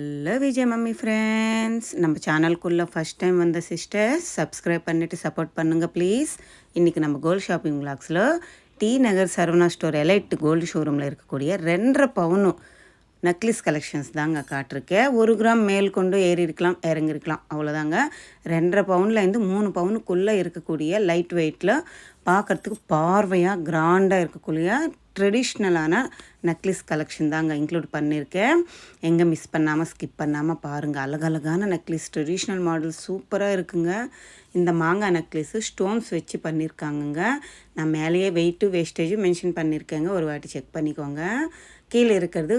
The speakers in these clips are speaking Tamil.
ஹலோ விஜய் மம்மி ஃப்ரெண்ட்ஸ், நம்ம சேனலுக்குள்ளே ஃபஸ்ட் டைம் வந்த சிஸ்டர்ஸ் சப்ஸ்கிரைப் பண்ணிவிட்டு சப்போர்ட் பண்ணுங்கள் ப்ளீஸ். இன்றைக்கி நம்ம கோல்டு ஷாப்பிங் விளாக்ஸில் டி நகர் சரவணா ஸ்டோர் எலைட் கோல்டு ஷோரூமில் இருக்கக்கூடிய 2.5 பவுன் நெக்லஸ் கலெக்ஷன்ஸ் தாங்க காட்டிருக்கேன். 1 கிராம் மேல் கொண்டு ஏறி இருக்கலாம் இறங்கிருக்கலாம், அவ்வளோதாங்க. 2.5 பவுன்லேருந்து 3 பவுனுக்குள்ளே இருக்கக்கூடிய லைட் வெயிட்டில் பார்க்குறதுக்கு பார்வையாக கிராண்டாக இருக்கக்கூடிய ட்ரெடிஷ்னலான நெக்லஸ் கலெக்ஷன் தாங்க இன்க்ளூட் பண்ணியிருக்கேன். எங்கே மிஸ் பண்ணாமல் ஸ்கிப் பண்ணாமல் பாருங்கள். அழகழகான நெக்லஸ் ட்ரெடிஷ்னல் மாடல் சூப்பராக இருக்குங்க. இந்த மாங்காய் நெக்லஸ்ஸு ஸ்டோன்ஸ் வச்சு பண்ணியிருக்காங்கங்க. நான் மேலேயே வெயிட்டு வேஸ்டேஜும் மென்ஷன் பண்ணியிருக்கேங்க, ஒரு வாட்டி செக் பண்ணிக்கோங்க. கீழே இருக்கிறது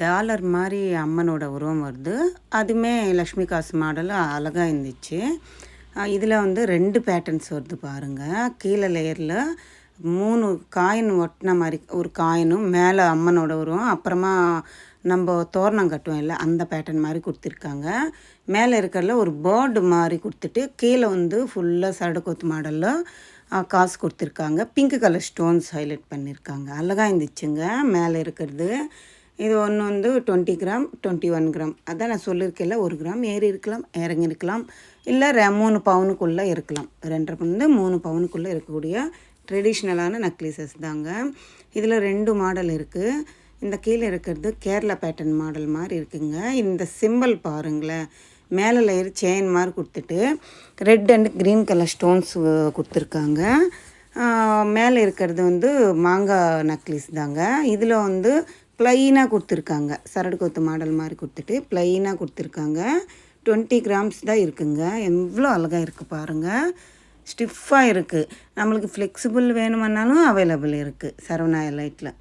டாலர் மாதிரி அம்மனோட உருவம் வருது. அதுவுமே லக்ஷ்மி காசு மாடல் அழகாக இருந்துச்சு. இதில் 2 பேட்டர்ன்ஸ் வருது பாருங்கள். கீழே லேயரில் 3 காயின் ஒட்டின மாதிரி ஒரு காயினும், மேலே அம்மனோட உருவம், அப்புறமா நம்ம தோரணம் கட்டுவோம் இல்லை அந்த பேட்டர்ன் மாதிரி கொடுத்துருக்காங்க. மேலே இருக்கிறதுல ஒரு பேர்டு மாதிரி கொடுத்துட்டு கீழே ஃபுல்லாக சரடுக்கோத்து மாடலில் காசு கொடுத்துருக்காங்க. பிங்க் கலர் ஸ்டோன்ஸ் ஹைலைட் பண்ணியிருக்காங்க. அழகாக இருந்துச்சுங்க. மேலே இருக்கிறது இது ஒன்று 20 கிராம் 21 கிராம். அதான் நான் சொல்லியிருக்கேன்ல, 1 கிராம் ஏறி இருக்கலாம் இறங்கி இருக்கலாம், இல்லை 3 பவுனுக்குள்ளே இருக்கலாம். 2.5 பவுன் 3 பவுனுக்குள்ளே இருக்கக்கூடிய ட்ரெடிஷ்னலான நெக்லஸஸ் தாங்க. இதில் 2 மாடல் இருக்குது. இந்த கீழே இருக்கிறது கேரளா பேட்டர்ன் மாடல் மாதிரி இருக்குங்க. இந்த சிம்பிள் பாருங்களேன், மேலே லேயர் செயின் மாதிரி கொடுத்துட்டு red and green colour stones கொடுத்துருக்காங்க. மேலே இருக்கிறது மாங்காய் நெக்லஸ் தாங்க. இதில் ப்ளைனாக கொடுத்துருக்காங்க. சரடு கொத்து மாடல் மாதிரி கொடுத்துட்டு ப்ளைனாக கொடுத்துருக்காங்க. 20 கிராம்ஸ் தான் இருக்குங்க. எவ்வளோ அழகாக இருக்குது பாருங்கள். ஸ்டிஃபாக இருக்குது. நம்மளுக்கு ஃப்ளெக்சிபிள் வேணுமன்னாலும் அவைலபிள் இருக்குது சரவணா எலைட்டில்.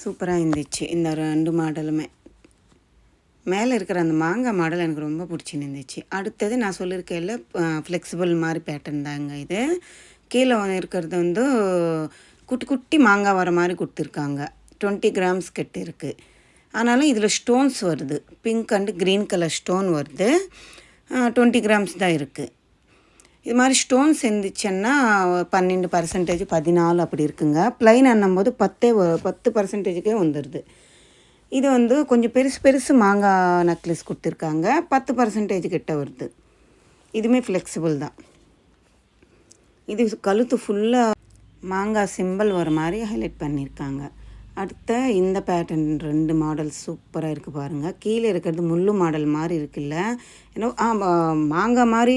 சூப்பராக இருந்துச்சு இந்த 2 மாடலுமே. மேலே இருக்கிற அந்த மாங்காய் மாடல் எனக்கு ரொம்ப பிடிச்சிருந்துச்சு. அடுத்தது நான் சொல்லியிருக்கேன்ல, ஃப்ளெக்சிபிள் மாதிரி பேட்டர்ன் தாங்க இது. கீழே இருக்கிறது குட்டி குட்டி மாங்காய் வர மாதிரி கொடுத்துருக்காங்க. 20 கிராம்ஸ் கிட்ட இருக்குது. ஆனாலும் இதில் ஸ்டோன்ஸ் வருது, pink and green colour stone வருது. 20 கிராம்ஸ் தான் இருக்குது. இது மாதிரி ஸ்டோன்ஸ் இருந்துச்சுன்னா 12%, 14 அப்படி இருக்குங்க. ப்ளைன் அண்ணும்போது 10% வந்துடுது. இது கொஞ்சம் பெருசு மாங்காய் நெக்லஸ் கொடுத்துருக்காங்க. 10% கிட்ட வருது. இதுவுமே ஃப்ளெக்சிபிள் தான். இது கழுத்து ஃபுல்லாக மாங்காய் சிம்பிள் வர மாதிரி ஹைலைட் பண்ணியிருக்காங்க. அடுத்த இந்த பேட்டர்ன் 2 மாடல் சூப்பராக இருக்குது பாருங்கள். கீழே இருக்கிறது முள்ளு மாடல் மாதிரி இருக்குல்ல, ஏன்னா மாங்காய் மாதிரி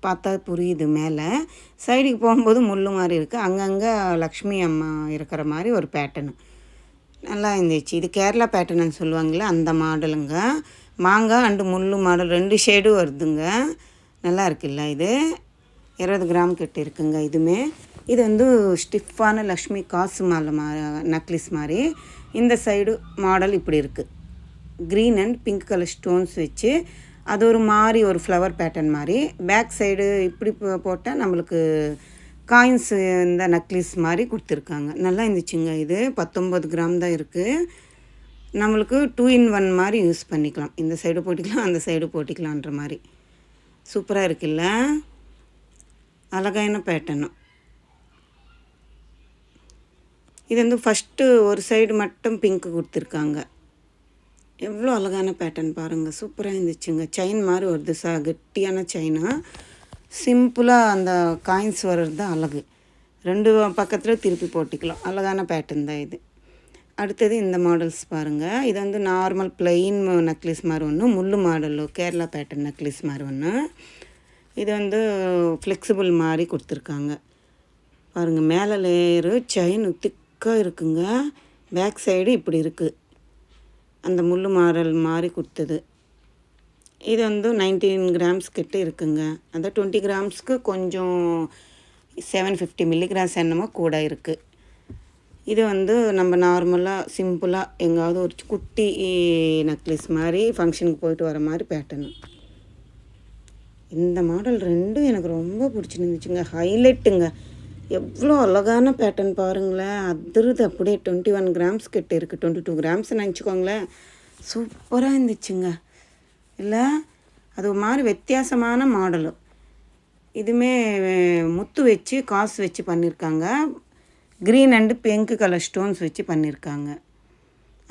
பார்த்தா புரியுது. மேலே சைடுக்கு போகும்போது முள்ளு மாதிரி இருக்குது. அங்கங்கே லக்ஷ்மி அம்மா இருக்கிற மாதிரி ஒரு பேட்டர்னு நல்லா இருந்துச்சு. இது கேரளா பேட்டர்னு சொல்லுவாங்களே அந்த மாடலுங்க. மாங்காய் அண்டு முள்ளு மாடல் 2 ஷேடும் வருதுங்க. நல்லா இருக்குல்ல. இது 20 கிராம் கிட்ட இருக்குங்க. இது ஸ்டிஃபான லக்ஷ்மி காசு மாலை நெக்லஸ் மாதிரி. இந்த சைடு மாடல் இப்படி இருக்குது. Green and pink colour stones வச்சு அது ஒரு மாதிரி ஒரு ஃப்ளவர் பேட்டர்ன் மாதிரி. பேக் சைடு இப்படி போட்டால் நம்மளுக்கு காயின்ஸு இந்த நெக்லஸ் மாதிரி கொடுத்துருக்காங்க. நல்லா இருந்துச்சுங்க. இது 19 கிராம் தான் இருக்குது. நம்மளுக்கு 2 in 1 மாதிரி யூஸ் பண்ணிக்கலாம். இந்த சைடு போட்டிக்கலாம், அந்த சைடு போட்டிக்கலான்ற மாதிரி. சூப்பராக இருக்குல்ல, அழகான பேட்டர்னும். இது ஃபஸ்ட்டு ஒரு சைடு மட்டும் பிங்க் கொடுத்துருக்காங்க. எவ்வளோ அழகான பேட்டர்ன் பாருங்கள். சூப்பராக இருந்துச்சுங்க. செயின் மாதிரி வருது, கெட்டியான செயினாக. சிம்பிளாக அந்த காயின்ஸ் வர்றது தான் அழகு. 2 பக்கத்தில் திருப்பி போட்டிக்கலாம். அழகான பேட்டர்ன் தான் இது. அடுத்தது இந்த மாடல்ஸ் பாருங்கள். இது நார்மல் ப்ளைன் நெக்லஸ் மாதிரி ஒன்று, முள்ளு மாடலு கேரளா பேட்டர்ன் நெக்லஸ் மாதிரி ஒன்று. இது ஃப்ளெக்சிபிள் மாதிரி கொடுத்துருக்காங்க பாருங்கள். மேலே லேயரு செயின் திக்காக இருக்குங்க. பேக் சைடு இப்படி இருக்குது, அந்த முள்ளு மாடல் மாதிரி கொடுத்தது. இது 19 கிராம்ஸ் கிட்ட இருக்குங்க. அந்த 20 கிராம்ஸ்க்கு கொஞ்சம் 750 மில்லிகிராம்ஸ் என்னமோ கூட இருக்குது. இது நம்ம நார்மலாக சிம்பிளாக எங்காவது ஒரு குட்டி நெக்லஸ் மாதிரி ஃபங்க்ஷனுக்கு போயிட்டு வர மாதிரி பேட்டர்னு. இந்த மாடல் 2 எனக்கு ரொம்ப பிடிச்சிருந்துச்சுங்க. ஹைலைட்டுங்க. எவ்வளோ அழகான பேட்டர்ன் பாருங்களேன். அதிருது அப்படியே. 21 கிராம்ஸ் கிட்ட இருக்குது. 22 கிராம்ஸ் நினச்சிக்கோங்களேன். சூப்பராக இருந்துச்சுங்க இல்லை, அது ஒரு மாதிரி வித்தியாசமான மாடலு. இதுவுமே முத்து வச்சு காசு வச்சு பண்ணியிருக்காங்க. Green and pink colour stones வச்சு பண்ணியிருக்காங்க.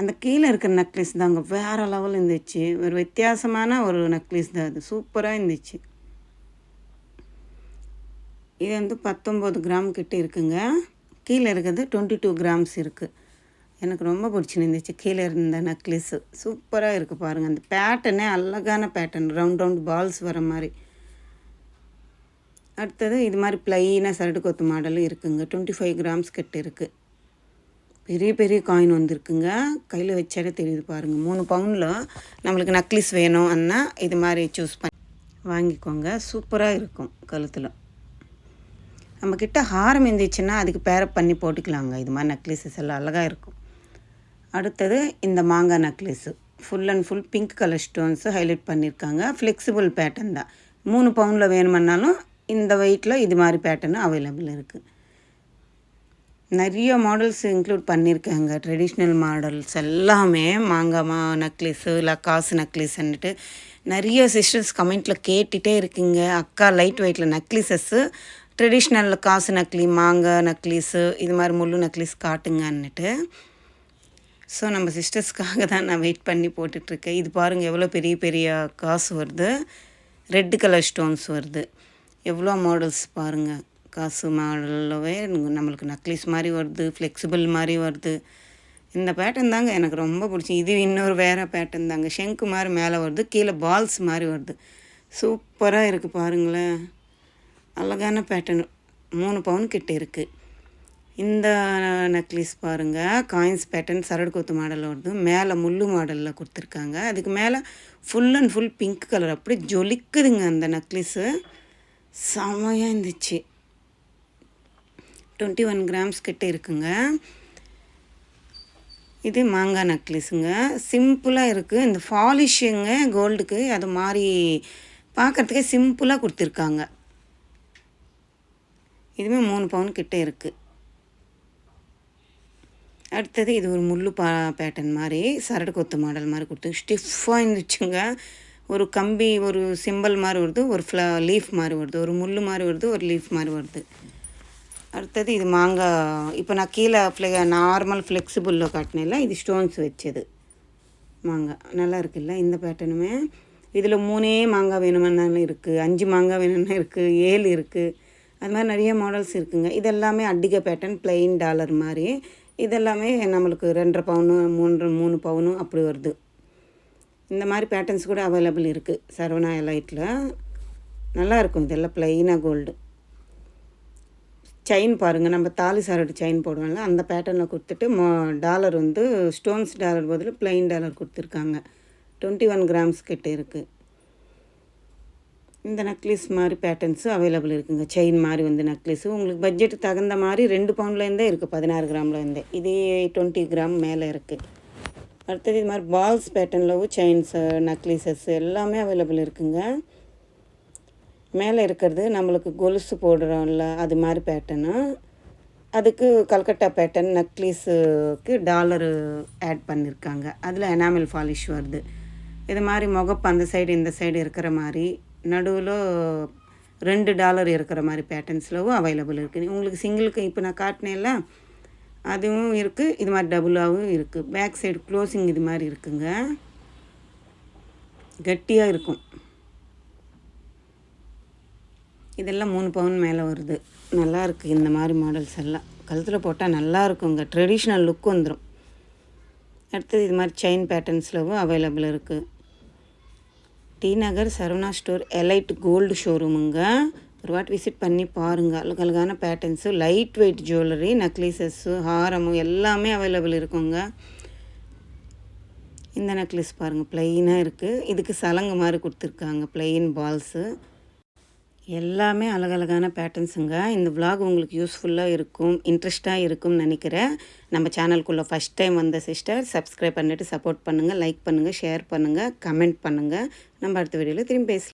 அந்த கீழே இருக்கிற நெக்லஸ் தாங்க வேறு லெவல் இருந்துச்சு. ஒரு வித்தியாசமான ஒரு நெக்லஸ் தான் அது. சூப்பராக இருந்துச்சு. இது வந்து 19 கிராம் கிட்ட இருக்குங்க. கீழே இருக்கிறது 22 கிராம்ஸ் இருக்குது. எனக்கு ரொம்ப பிடிச்சிருந்துச்சு கீழே இருந்த நெக்லஸ்ஸு. சூப்பராக இருக்குது பாருங்கள். அந்த பேட்டர்னே அழகான பேட்டர்ன், ரவுண்ட் ரவுண்ட் பால்ஸ் வர மாதிரி. அடுத்தது இது மாதிரி ப்ளைனாக சரடு கொத்து மாடலும் இருக்குங்க. 25 கிராம்ஸ் கிட்ட இருக்குது. பெரிய பெரிய காயின் வந்துருக்குங்க. கையில் வச்சாலே தெரியுது பாருங்கள். 3 பவுனில் நம்மளுக்கு நெக்லஸ் வேணும்னா இது மாதிரி சூஸ் பண்ணி வாங்கிக்கோங்க. சூப்பராக இருக்கும் கழுத்தில். நம்மக்கிட்ட ஹாரம் இருந்துச்சுன்னா அதுக்கு பேரப் பண்ணி போட்டுக்கலாங்க. இது மாதிரி நெக்லஸஸ் எல்லாம் அழகாக இருக்கும். அடுத்தது இந்த மாங்காய் necklace full and full pink colour stones highlight பண்ணியிருக்காங்க. ஃப்ளெக்சிபிள் பேட்டர்ன் தான். 3 பவுனில் வேணுமன்னாலும் இந்த வெயிட்டில் இது மாதிரி பேட்டர்னு அவைலபிள் இருக்குது. நிறைய மாடல்ஸ் இன்க்ளூட் பண்ணியிருக்காங்க. ட்ரெடிஷ்னல் மாடல்ஸ் எல்லாமே மாங்காய் நெக்லஸ்ஸு இல்லை காசு நெக்லஸ்ன்னுட்டு நிறைய சிஸ்டர்ஸ் கமெண்ட்டில் கேட்டுகிட்டே இருக்குங்க. அக்கா லைட் வெயிட்டில் நெக்லஸஸ்ஸு ட்ரெடிஷ்னல் காசு நக்லி, மாங்காய் நெக்லஸ்ஸு இது மாதிரி முள்ளு நெக்லஸ் காட்டுங்கன்னுட்டு. ஸோ நம்ம சிஸ்டர்ஸ்க்காக தான் நான் வெயிட் பண்ணி போட்டுட்ருக்கேன். இது பாருங்கள் எவ்வளோ பெரிய பெரிய காசு வருது. ரெட் கலர் ஸ்டோன்ஸ் வருது. எவ்வளோ மாடல்ஸ் பாருங்கள். காசு மாடல்லவே நம்மளுக்கு நெக்லஸ் மாதிரி வருது, ஃப்ளெக்சிபிள் மாதிரி வருது. இந்த பேட்டர்ன் தாங்க எனக்கு ரொம்ப பிடிச்சி. இது இன்னொரு வேறு பேட்டர்ன் தாங்க. ஷெங்கு மாதிரி மேலே வருது, கீழே பால்ஸ் மாதிரி வருது. சூப்பராக இருக்குது பாருங்களேன். அழகான பேட்டர்ன். 3 பவுன் கிட்ட இருக்குது. இந்த நெக்லஸ் பாருங்கள். காயின்ஸ் பேட்டர்ன் சரடு கொத்து மாடலில் வருது. மேலே முள்ளு மாடலில் கொடுத்துருக்காங்க. அதுக்கு மேலே full and full pink colour. அப்படியே ஜொலிக்குதுங்க அந்த நெக்லஸ்ஸு. செமையாக இருந்துச்சு. 21 கிராம்ஸ் கிட்ட இருக்குங்க. இது மாங்காய் நெக்லஸுங்க. சிம்பிளாக இருக்குது. இந்த ஃபாலிஷிங்க கோல்டுக்கு அது மாதிரி பார்க்குறதுக்கே சிம்பிளாக கொடுத்துருக்காங்க. இதுவுமே 3 பவுன் கிட்ட இருக்குது. அடுத்தது இது ஒரு முள்ளு பேட்டர்ன் மாதிரி சரடு கொத்து மாடல் மாதிரி கொடுத்து ஸ்டிஃபாக இருந்துச்சுங்க. ஒரு கம்பி, ஒரு சிம்பிள் மாதிரி வருது, ஒரு லீஃப் மாதிரி வருது, ஒரு முள் மாதிரி வருது, ஒரு லீஃப் மாதிரி வருது. அடுத்தது இது மாங்காய். இப்போ நான் கீழே நார்மல் ஃப்ளெக்சிபிளில் காட்டினேன்ல, இது ஸ்டோன்ஸ் வச்சது மாங்காய். நல்லா இருக்குல்ல இந்த பேட்டர்னுமே. இதில் 3 மாங்காய் வேணுமென்னாலும் இருக்குது, 5 மாங்காய் வேணும்னா இருக்குது, 7 இருக்குது. அது மாதிரி நிறைய மாடல்ஸ் இருக்குங்க. இதெல்லாமே அட்டிகை பேட்டர்ன், பிளெயின் டாலர் மாதிரி. இதெல்லாமே நம்மளுக்கு 2.5 பவுனு, 3 பவுனு அப்படி வருது. இந்த மாதிரி பேட்டர்ன்ஸ் கூட அவைலபிள் இருக்குது சரவணா எலைட்டில். நல்லாயிருக்கும். இதெல்லாம் ப்ளைனாக கோல்டு. செயின் பாருங்கள். நம்ம தாலி சரடு செயின் போடுவோம்ல, அந்த பேட்டர்னில் கொடுத்துட்டு டாலர் வந்து ஸ்டோன்ஸ் டாலர் பதில் பிளெயின் டாலர் கொடுத்துருக்காங்க. 21 கிராம்ஸ் கிட்ட இருக்குது. இந்த நெக்லஸ் மாதிரி பேட்டர்ன்ஸு அவைலபிள் இருக்குங்க. செயின் மாதிரி வந்து நெக்லஸ்ஸு உங்களுக்கு பட்ஜெட்டு தகுந்த மாதிரி 2 பவுண்ட்லேருந்தே இருக்குது, 16 கிராம்லேருந்தே. இதே 20 கிராம் மேலே இருக்குது. அடுத்தது இது மாதிரி பால்ஸ் பேட்டர்னில் செயின்ஸு நெக்லஸஸ் எல்லாமே அவைலபிள் இருக்குங்க. மேலே இருக்கிறது நம்மளுக்கு கொலுசு போடுறோம்ல, அது மாதிரி பேட்டர்னு. அதுக்கு கல்கட்டா பேட்டர்ன் நெக்லஸுக்கு டாலரு ஆட் பண்ணியிருக்காங்க. அதில் எனாமல் பாலிஷ் வருது. இது மாதிரி முகப்பு அந்த சைடு இந்த சைடு இருக்கிற மாதிரி, நடுவில் 2 டாலர் இருக்கிற மாதிரி பேட்டர்ன்ஸ்லவும் அவைலபிள் இருக்குது. உங்களுக்கு சிங்கிளுக்கு இப்போ நான் காட்டினேன்ல அதுவும் இருக்குது. இது மாதிரி டபுளாகவும் இருக்குது. பேக் சைடு க்ளோசிங் இது மாதிரி இருக்குங்க. கட்டியாக இருக்கும். இதெல்லாம் 3 பவுன் மேலே வருது. நல்லா இருக்குது. இந்த மாதிரி மாடல்ஸ் எல்லாம் கழுத்தில் போட்டால் நல்லா இருக்குங்க. ட்ரெடிஷ்னல் லுக் வந்துடும். அடுத்தது இது மாதிரி செயின் பேட்டர்ன்ஸ்லவும் அவைலபிள் இருக்குது. டி நகர் சரவணா ஸ்டோர் எலைட் கோல்டு ஷோரூமுங்க. ஒரு வாட்டி விசிட் பண்ணி பாருங்கள். அழகழகான பேட்டர்ன்ஸு, லைட் வெயிட் ஜுவல்லரி, நெக்லஸஸ்ஸு, ஹாரமும் எல்லாமே அவைலபிள் இருக்குங்க. இந்த நெக்லஸ் பாருங்கள், ப்ளைனாக இருக்குது. இதுக்கு சலங்கு மாதிரி கொடுத்துருக்காங்க, ப்ளைன் பால்ஸு. எல்லாமே அழகழகான பேட்டர்ன்ஸுங்க. இந்த விலாக் உங்களுக்கு யூஸ்ஃபுல்லாக இருக்கும், இன்ட்ரெஸ்ட்டாக இருக்கும்னு நினைக்கிறேன். நம்ம சேனலுக்குள்ளே ஃபஸ்ட் டைம் வந்த சிஸ்டர் சப்ஸ்கிரைப் பண்ணிவிட்டு சப்போர்ட் பண்ணுங்கள், லைக் பண்ணுங்கள், ஷேர் பண்ணுங்கள், கமெண்ட் பண்ணுங்கள். நம்ம அடுத்த வீடியோவில் திரும்பி பேசலாம்.